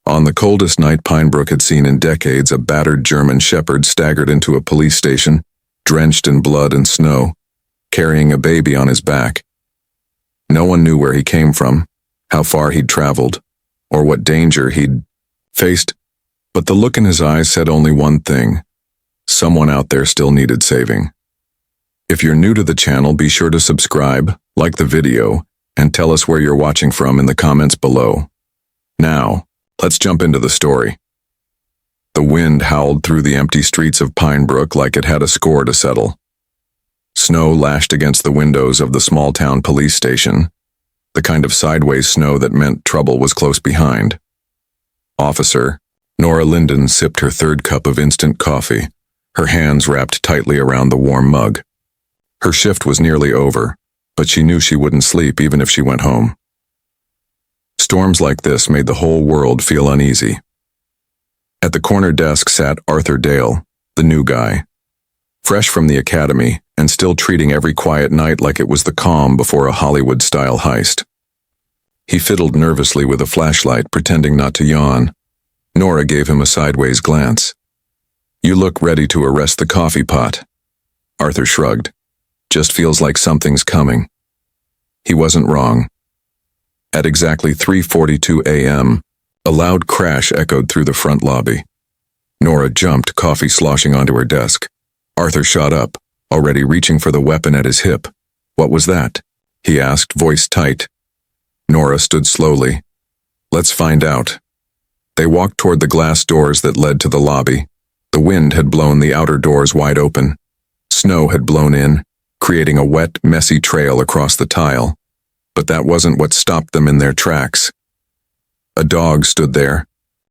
On the coldest night Pinebrook had seen in decades, a battered German shepherd staggered into a police station, drenched in blood and snow, carrying a baby on his back. No one knew where he came from, how far he'd traveled, or what danger he'd faced, but the look in his eyes said only one thing: someone out there still needed saving. If you're new to the channel, be sure to subscribe, like the video, and tell us where you're watching from in the comments below. Now, let's jump into the story. The wind howled through the empty streets of Pinebrook like it had a score to settle. Snow lashed against the windows of the small-town police station, the kind of sideways snow that meant trouble was close behind. Officer Nora Linden sipped her third cup of instant coffee, her hands wrapped tightly around the warm mug. Her shift was nearly over, but she knew she wouldn't sleep even if she went home. Storms like this made the whole world feel uneasy. At the corner desk sat Arthur Dale, the new guy, fresh from the academy and still treating every quiet night like it was the calm before a Hollywood-style heist. He fiddled nervously with a flashlight, pretending not to yawn. Nora gave him a sideways glance. "You look ready to arrest the coffee pot." Arthur shrugged. "Just feels like something's coming." He wasn't wrong. At exactly 3:42 a.m., a loud crash echoed through the front lobby. Nora jumped, coffee sloshing onto her desk. Arthur shot up, already reaching for the weapon at his hip. "What was that?" he asked, voice tight. Nora stood slowly. "Let's find out." They walked toward the glass doors that led to the lobby. The wind had blown the outer doors wide open. Snow had blown in, creating a wet, messy trail across the tile. But that wasn't what stopped them in their tracks. A dog stood there,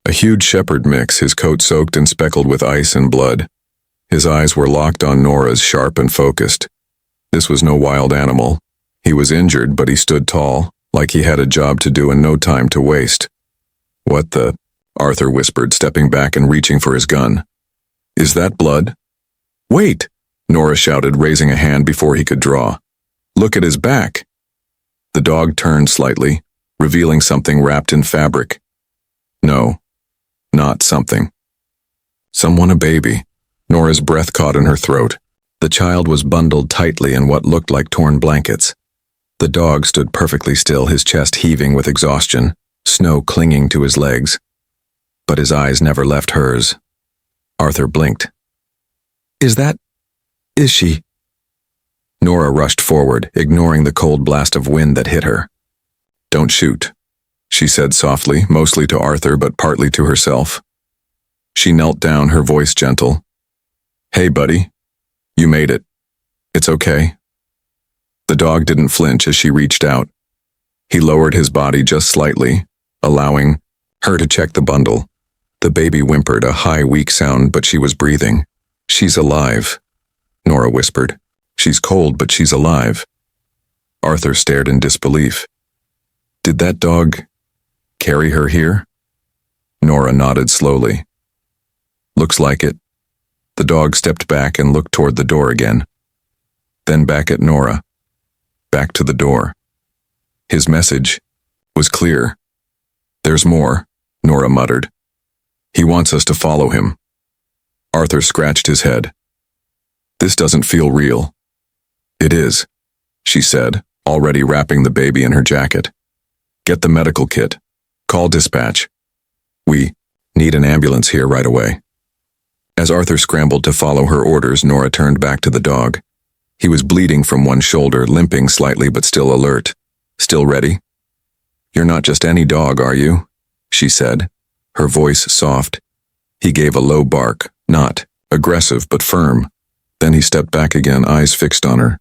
a huge shepherd mix, his coat soaked and speckled with ice and blood. His eyes were locked on Nora's, sharp and focused. This was no wild animal. He was injured, but he stood tall, like he had a job to do and no time to waste. "What the?" Arthur whispered, stepping back and reaching for his gun. "Is that blood?" "Wait!" Nora shouted, raising a hand before he could draw. "Look at his back." The dog turned slightly, revealing something wrapped in fabric. No, not something. Someone, a baby. Nora's breath caught in her throat. The child was bundled tightly in what looked like torn blankets. The dog stood perfectly still, his chest heaving with exhaustion, snow clinging to his legs. But his eyes never left hers. Arthur blinked. Is she? Nora rushed forward, ignoring the cold blast of wind that hit her. "Don't shoot," she said softly, mostly to Arthur but partly to herself. She knelt down, her voice gentle. "Hey, buddy. You made it. It's okay." The dog didn't flinch as she reached out. He lowered his body just slightly, allowing her to check the bundle. The baby whimpered, a high, weak sound, but she was breathing. "She's alive," Nora whispered. "She's cold, but she's alive." Arthur stared in disbelief. "Did that dog carry her here?" Nora nodded slowly. "Looks like it." The dog stepped back and looked toward the door again. Then back at Nora. Back to the door. His message was clear. "There's more," Nora muttered. "He wants us to follow him." Arthur scratched his head. "This doesn't feel real." "It is," she said, already wrapping the baby in her jacket. "Get the medical kit. Call dispatch. We need an ambulance here right away." As Arthur scrambled to follow her orders, Nora turned back to the dog. He was bleeding from one shoulder, limping slightly but still alert. "Still ready?" "You're not just any dog, are you?" she said, her voice soft. He gave a low bark, not aggressive but firm. Then he stepped back again, eyes fixed on her.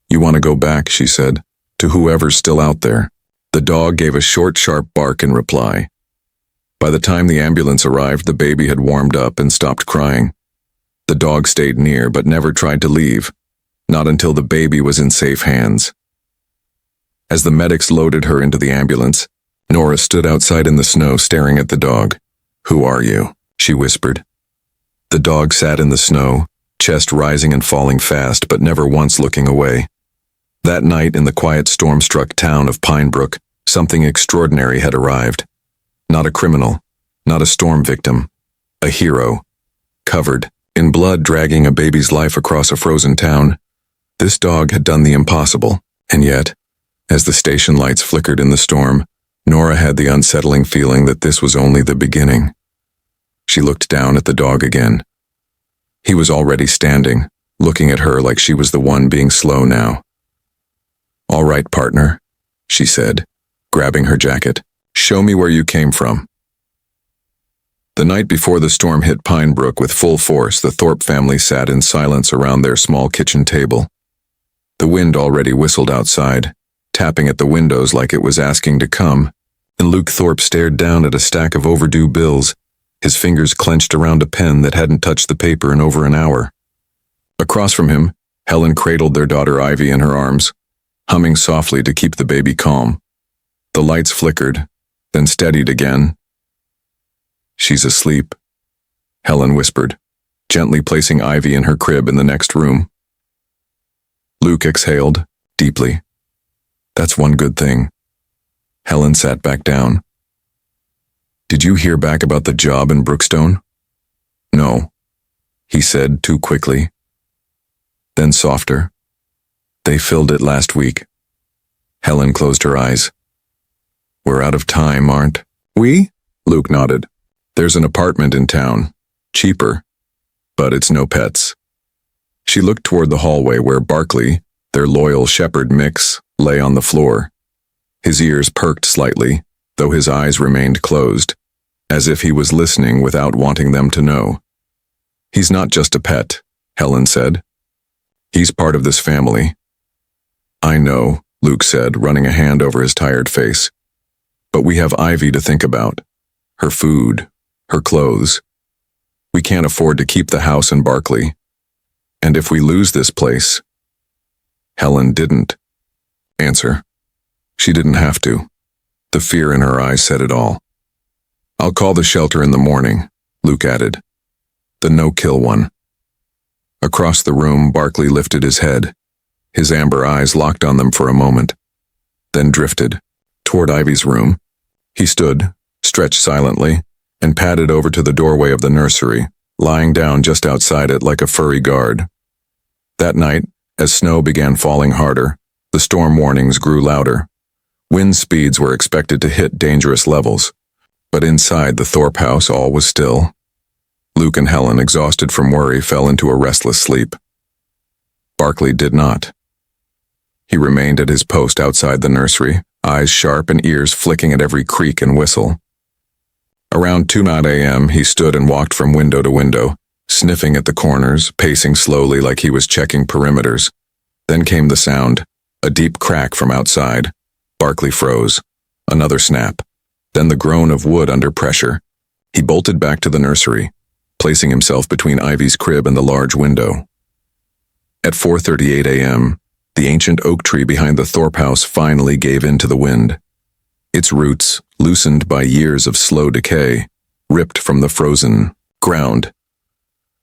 "You want to go back," she said, "to whoever's still out there." The dog gave a short, sharp bark in reply. By the time the ambulance arrived, the baby had warmed up and stopped crying. The dog stayed near but never tried to leave, not until the baby was in safe hands. As the medics loaded her into the ambulance, Nora stood outside in the snow staring at the dog. "Who are you?" she whispered. The dog sat in the snow, chest rising and falling fast, but never once looking away. That night in the quiet storm-struck town of Pinebrook, something extraordinary had arrived. Not a criminal, Not a storm victim. A hero. Covered in blood, dragging a baby's life across a frozen town. This dog had done the impossible, and yet, as the station lights flickered in the storm, Nora had the unsettling feeling that this was only the beginning. She looked down at the dog again. He was already standing, looking at her like she was the one being slow now. "All right, partner," she said, grabbing her jacket. "Show me where you came from." The night before the storm hit Pine Brook with full force, the Thorp family sat in silence around their small kitchen table. The wind already whistled outside, tapping at the windows like it was asking to come, and Luke Thorp stared down at a stack of overdue bills, his fingers clenched around a pen that hadn't touched the paper in over an hour. Across from him, Helen cradled their daughter Ivy in her arms, humming softly to keep the baby calm. The lights flickered, then steadied again. "She's asleep," Helen whispered, gently placing Ivy in her crib in the next room. Luke exhaled, deeply. "That's one good thing." Helen sat back down. "Did you hear back about the job in Brookstone?" "No," he said too quickly. Then softer. "They filled it last week." Helen closed her eyes. "We're out of time, aren't we?" Luke nodded. "There's an apartment in town. Cheaper. But it's no pets." She looked toward the hallway where Barkley, their loyal shepherd mix, lay on the floor. His ears perked slightly, though his eyes remained closed, as if he was listening without wanting them to know. "He's not just a pet," Helen said. "He's part of this family." "I know," Luke said, running a hand over his tired face. "But we have Ivy to think about. Her food, her clothes. We can't afford to keep the house in Barkley. And if we lose this place..." Helen didn't answer. She didn't have to. The fear in her eyes said it all. "I'll call the shelter in the morning," Luke added. "The no-kill one." Across the room, Barkley lifted his head. His amber eyes locked on them for a moment, then drifted toward Ivy's room. He stood, stretched silently, and padded over to the doorway of the nursery, lying down just outside it like a furry guard. That night, as snow began falling harder, the storm warnings grew louder. Wind speeds were expected to hit dangerous levels, but inside the Thorp house all was still. Luke and Helen, exhausted from worry, fell into a restless sleep. Barkley did not. He remained at his post outside the nursery, eyes sharp and ears flicking at every creak and whistle. Around 2 a.m., he stood and walked from window to window, sniffing at the corners, pacing slowly like he was checking perimeters. Then came the sound, a deep crack from outside. Barkley froze. Another snap. Then the groan of wood under pressure. He bolted back to the nursery, placing himself between Ivy's crib and the large window. At 4:38 a.m., the ancient oak tree behind the Thorp house finally gave in to the wind. Its roots, loosened by years of slow decay, ripped from the frozen ground.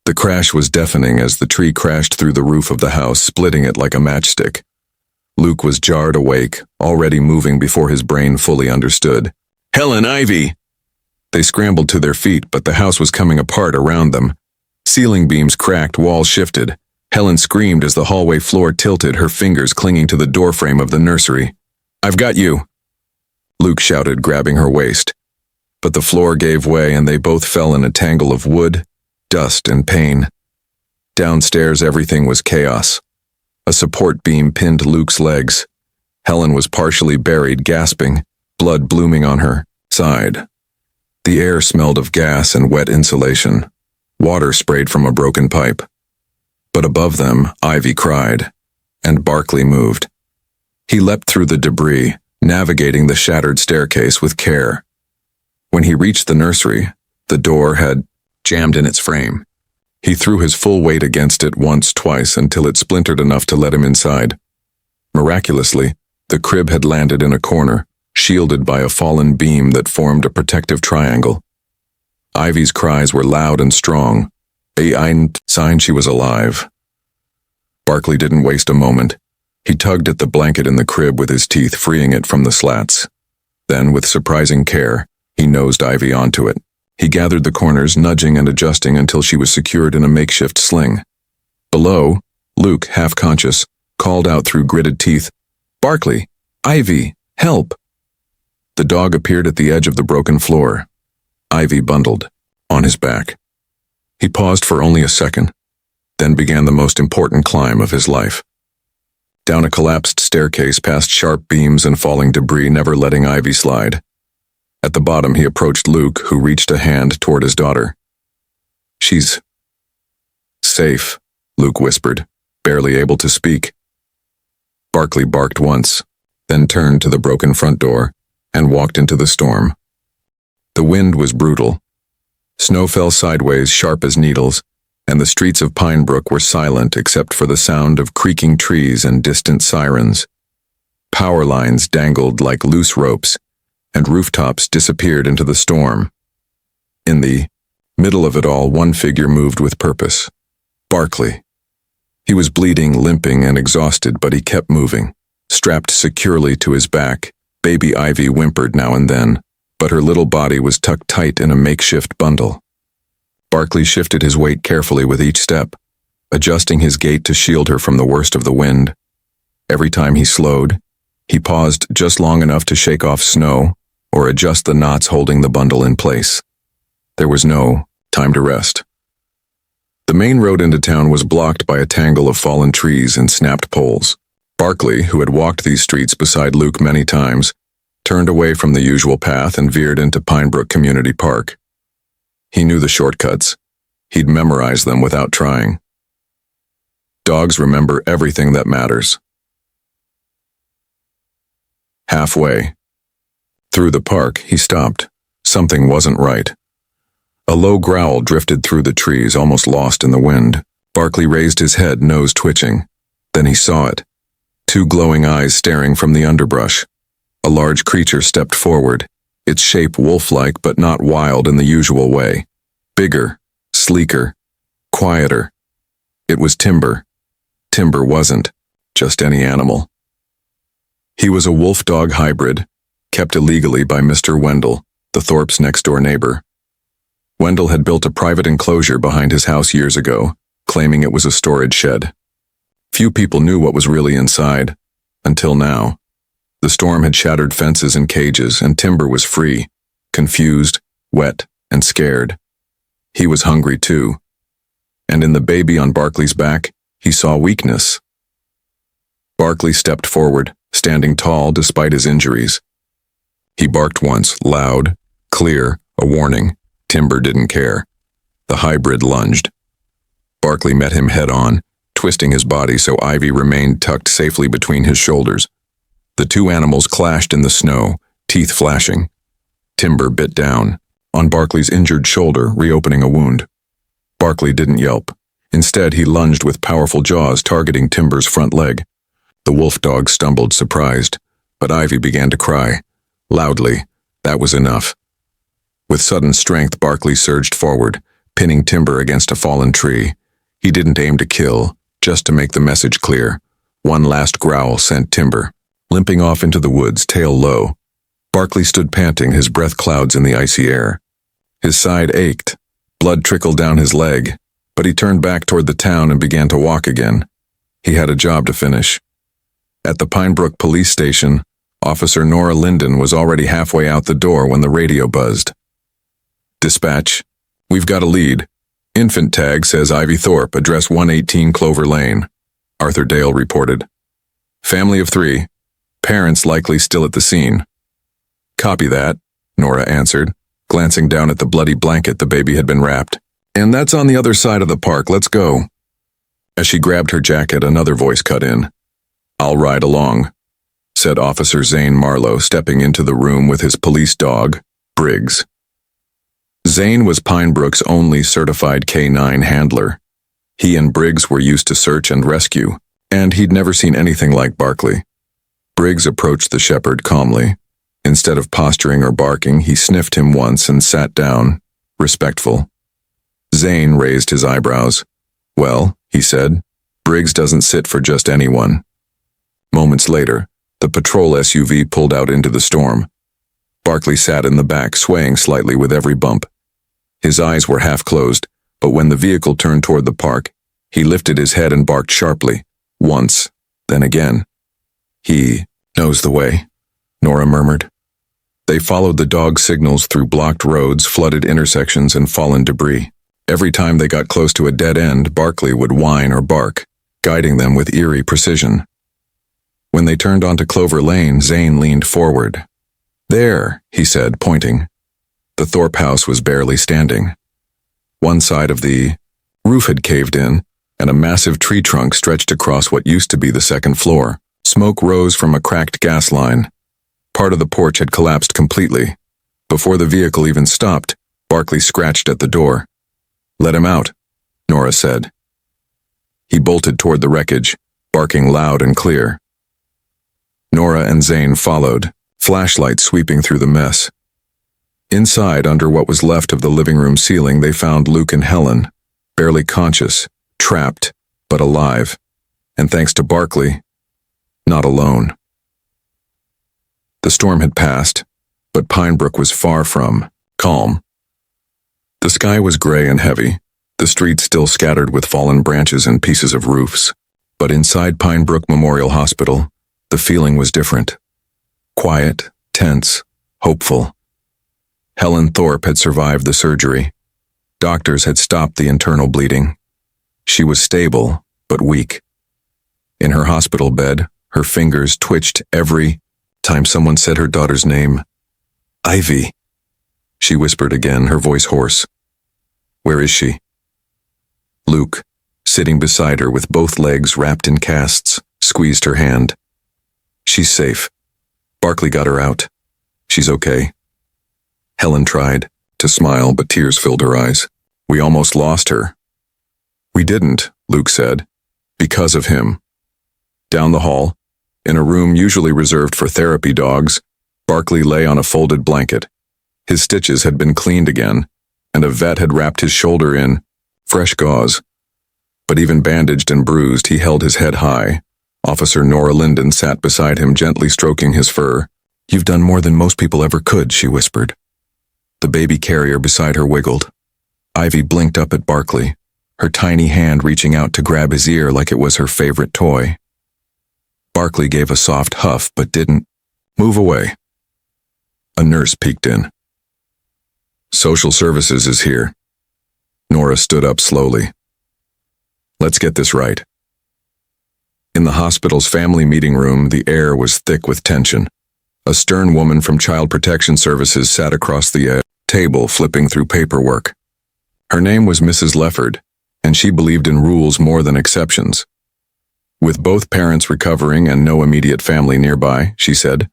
The crash was deafening as the tree crashed through the roof of the house, splitting it like a matchstick. Luke was jarred awake, already moving before his brain fully understood. "Helen, Ivy!" They scrambled to their feet, but the house was coming apart around them. Ceiling beams cracked, walls shifted. Helen screamed as the hallway floor tilted, her fingers clinging to the doorframe of the nursery. "I've got you!" Luke shouted, grabbing her waist. But the floor gave way and they both fell in a tangle of wood, dust, and pain. Downstairs, everything was chaos. A support beam pinned Luke's legs. Helen was partially buried, gasping, blood blooming on her side. The air smelled of gas and wet insulation. Water sprayed from a broken pipe. But above them, Ivy cried, and Barkley moved. He leapt through the debris, navigating the shattered staircase with care. When he reached the nursery, the door had jammed in its frame. He threw his full weight against it once, twice, until it splintered enough to let him inside. Miraculously, the crib had landed in a corner, shielded by a fallen beam that formed a protective triangle. Ivy's cries were loud and strong, a sign she was alive. Barkley didn't waste a moment. He tugged at the blanket in the crib with his teeth, freeing it from the slats. Then, with surprising care, he nosed Ivy onto it. He gathered the corners, nudging and adjusting until she was secured in a makeshift sling. Below, Luke, half-conscious, called out through gritted teeth, "Barkley! Ivy! Help!" The dog appeared at the edge of the broken floor. Ivy bundled, on his back. He paused for only a second, then began the most important climb of his life. Down a collapsed staircase past sharp beams and falling debris, never letting Ivy slide. At the bottom, he approached Luke, who reached a hand toward his daughter. "She's safe," Luke whispered, barely able to speak. Barkley barked once, then turned to the broken front door and walked into the storm. The wind was brutal. Snow fell sideways, sharp as needles, and the streets of Pine Brook were silent except for the sound of creaking trees and distant sirens. Power lines dangled like loose ropes, and rooftops disappeared into the storm. In the middle of it all, one figure moved with purpose. Barkley. He was bleeding, limping, and exhausted, but he kept moving. Strapped securely to his back, baby Ivy whimpered now and then, but her little body was tucked tight in a makeshift bundle. Barkley shifted his weight carefully with each step, adjusting his gait to shield her from the worst of the wind. Every time he slowed, he paused just long enough to shake off snow or adjust the knots holding the bundle in place. There was no time to rest. The main road into town was blocked by a tangle of fallen trees and snapped poles. Barkley, who had walked these streets beside Luke many times, turned away from the usual path and veered into Pine Brook Community Park. He knew the shortcuts. He'd memorized them without trying. Dogs remember everything that matters. Halfway through the park, he stopped. Something wasn't right. A low growl drifted through the trees, almost lost in the wind. Barkley raised his head, nose twitching. Then he saw it. Two glowing eyes staring from the underbrush. A large creature stepped forward, its shape wolf-like but not wild in the usual way. Bigger, sleeker, quieter. It was Timber. Timber wasn't just any animal. He was a wolf-dog hybrid, kept illegally by Mr. Wendell, the Thorp's next-door neighbor. Wendell had built a private enclosure behind his house years ago, claiming it was a storage shed. Few people knew what was really inside, until now. The storm had shattered fences and cages, and Timber was free, confused, wet, and scared. He was hungry too. And in the baby on Barkley's back, he saw weakness. Barkley stepped forward, standing tall despite his injuries. He barked once, loud, clear, a warning. Timber didn't care. The hybrid lunged. Barkley met him head-on, twisting his body so Ivy remained tucked safely between his shoulders. The two animals clashed in the snow, teeth flashing. Timber bit down, on Barkley's injured shoulder, reopening a wound. Barkley didn't yelp. Instead, he lunged with powerful jaws, targeting Timber's front leg. The wolf dog stumbled, surprised, but Ivy began to cry. Loudly. That was enough. With sudden strength, Barkley surged forward, pinning Timber against a fallen tree. He didn't aim to kill, just to make the message clear. One last growl sent Timber limping off into the woods, tail low. Barkley stood panting, his breath clouds in the icy air. His side ached. Blood trickled down his leg, but he turned back toward the town and began to walk again. He had a job to finish. At the Pine Brook police station, Officer Nora Linden was already halfway out the door when the radio buzzed. "Dispatch, we've got a lead. Infant tag says Ivy Thorp, address 118 Clover Lane," Arthur Dale reported. "Family of 3. Parents likely still at the scene." "Copy that," Nora answered, glancing down at the bloody blanket the baby had been wrapped. "And that's on the other side of the park. Let's go." As she grabbed her jacket, another voice cut in. "I'll ride along," said Officer Zane Marlowe, stepping into the room with his police dog, Briggs. Zane was Pine Brook's only certified canine handler. He and Briggs were used to search and rescue, and he'd never seen anything like Barkley. Briggs approached the shepherd calmly. Instead of posturing or barking, he sniffed him once and sat down, respectful. Zane raised his eyebrows. "Well," he said, "Briggs doesn't sit for just anyone." Moments later, the patrol SUV pulled out into the storm. Barkley sat in the back, swaying slightly with every bump. His eyes were half closed, but when the vehicle turned toward the park, he lifted his head and barked sharply, once, then again. He knows the way, Nora murmured. They followed the dog's signals through blocked roads, flooded intersections, and fallen debris. Every time they got close to a dead end, Barkley would whine or bark, guiding them with eerie precision. When they turned onto Clover Lane, Zane leaned forward. "There," he said, pointing. The Thorp house was barely standing. One side of the roof had caved in, and a massive tree trunk stretched across what used to be the second floor. Smoke rose from a cracked gas line. Part of the porch had collapsed completely. Before the vehicle even stopped, Barkley scratched at the door. "Let him out," Nora said. He bolted toward the wreckage, barking loud and clear. Nora and Zane followed, flashlights sweeping through the mess. Inside, under what was left of the living room ceiling, they found Luke and Helen, barely conscious, trapped, but alive. And thanks to Barkley, not alone. The storm had passed, but Pine Brook was far from calm. The sky was gray and heavy, the streets still scattered with fallen branches and pieces of roofs. But inside Pine Brook Memorial Hospital, the feeling was different. Quiet, tense, hopeful. Helen Thorp had survived the surgery. Doctors had stopped the internal bleeding. She was stable, but weak. In her hospital bed, her fingers twitched every time someone said her daughter's name. "Ivy," she whispered again, her voice hoarse. "Where is she?" Luke, sitting beside her with both legs wrapped in casts, squeezed her hand. "She's safe. Barkley got her out. She's okay." Helen tried to smile, but tears filled her eyes. "We almost lost her." "We didn't," Luke said. "Because of him." Down the hall, in a room usually reserved for therapy dogs, Barkley lay on a folded blanket. His stitches had been cleaned again, and a vet had wrapped his shoulder in fresh gauze. But even bandaged and bruised, he held his head high. Officer Nora Linden sat beside him, gently stroking his fur. "You've done more than most people ever could," she whispered. The baby carrier beside her wiggled. Ivy blinked up at Barkley, her tiny hand reaching out to grab his ear like it was her favorite toy. Barkley gave a soft huff but didn't move away. A nurse peeked in. "Social services is here." Nora stood up slowly. "Let's get this right." In the hospital's family meeting room, the air was thick with tension. A stern woman from Child Protection Services sat across the table, flipping through paperwork. Her name was Mrs. Lefford, and she believed in rules more than exceptions. "With both parents recovering and no immediate family nearby," she said,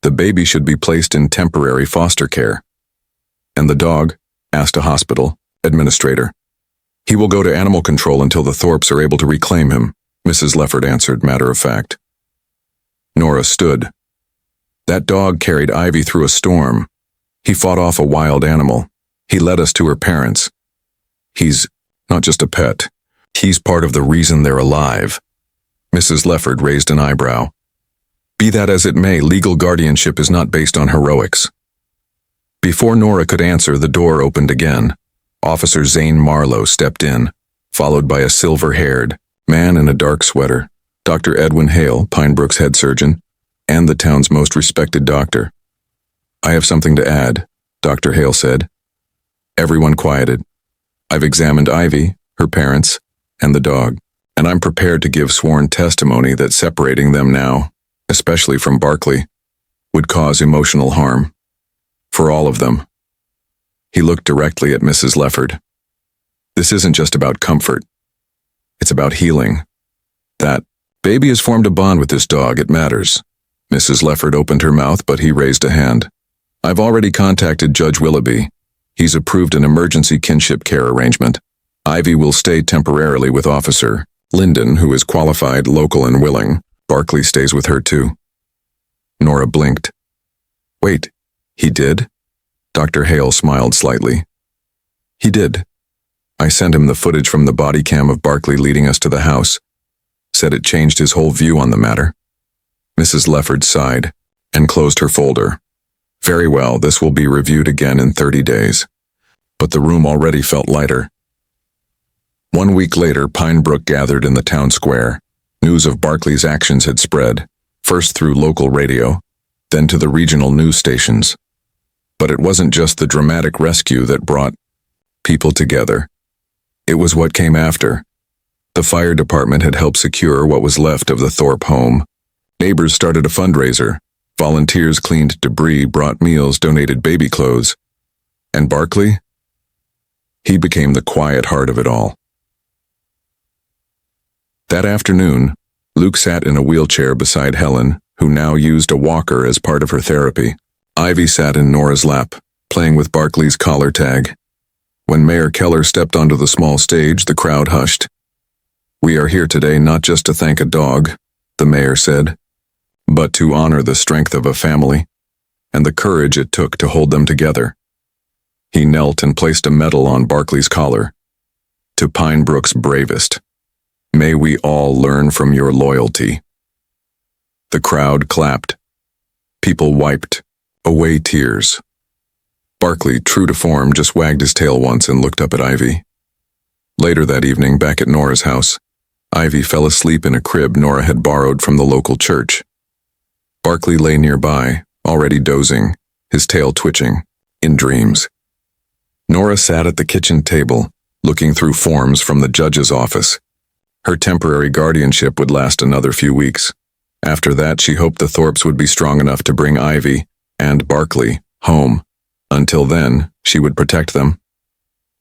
"the baby should be placed in temporary foster care." "And the dog?" asked a hospital administrator. "He will go to animal control until the Thorps are able to reclaim him," Mrs. Lefford answered, matter of fact. Nora stood. "That dog carried Ivy through a storm. He fought off a wild animal. He led us to her parents. He's not just a pet. He's part of the reason they're alive." Mrs. Lefford raised an eyebrow. "Be that as it may, legal guardianship is not based on heroics." Before Nora could answer, the door opened again. Officer Zane Marlowe stepped in, followed by a silver-haired man in a dark sweater, Dr. Edwin Hale, Pine Brook's head surgeon, and the town's most respected doctor. "I have something to add," Dr. Hale said. Everyone quieted. "I've examined Ivy, her parents, and the dog, and I'm prepared to give sworn testimony that separating them now, especially from Barkley, would cause emotional harm. For all of them." He looked directly at Mrs. Lefford. "This isn't just about comfort. It's about healing. That baby has formed a bond with this dog. It matters." Mrs. Lefford opened her mouth, but he raised a hand. "I've already contacted Judge Willoughby. He's approved an emergency kinship care arrangement. Ivy will stay temporarily with Officer Linden, who is qualified, local, and willing. Barkley stays with her too." Nora blinked. "Wait, he did?" Dr. Hale smiled slightly. "He did. I sent him the footage from the body cam of Barkley leading us to the house. Said it changed his whole view on the matter." Mrs. Lefford sighed and closed her folder. "Very well, this will be reviewed again in 30 days. but the room already felt lighter. 1 week later, Pinebrook gathered in the town square. News of Barkley's actions had spread, first through local radio, then to the regional news stations. But it wasn't just the dramatic rescue that brought people together. It was what came after. The fire department had helped secure what was left of the Thorp home. Neighbors started a fundraiser. Volunteers cleaned debris, brought meals, donated baby clothes. And Barkley? He became the quiet heart of it all. That afternoon, Luke sat in a wheelchair beside Helen, who now used a walker as part of her therapy. Ivy sat in Nora's lap, playing with Barkley's collar tag. When Mayor Keller stepped onto the small stage, the crowd hushed. "We are here today not just to thank a dog," the mayor said, "but to honor the strength of a family and the courage it took to hold them together." He knelt and placed a medal on Barkley's collar. "To Pinebrook's bravest. May we all learn from your loyalty." The crowd clapped. People wiped away tears. Barkley, true to form, just wagged his tail once and looked up at Ivy. Later that evening, back at Nora's house, Ivy fell asleep in a crib Nora had borrowed from the local church. Barkley lay nearby, already dozing, his tail twitching, in dreams. Nora sat at the kitchen table, looking through forms from the judge's office. Her temporary guardianship would last another few weeks. After that, she hoped the Thorps would be strong enough to bring Ivy and Barkley home. Until then, she would protect them.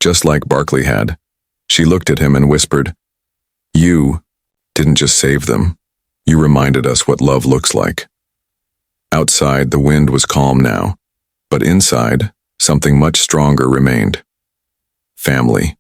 Just like Barkley had. She looked at him and whispered, "You didn't just save them. You reminded us what love looks like." Outside, the wind was calm now, but inside, something much stronger remained. Family.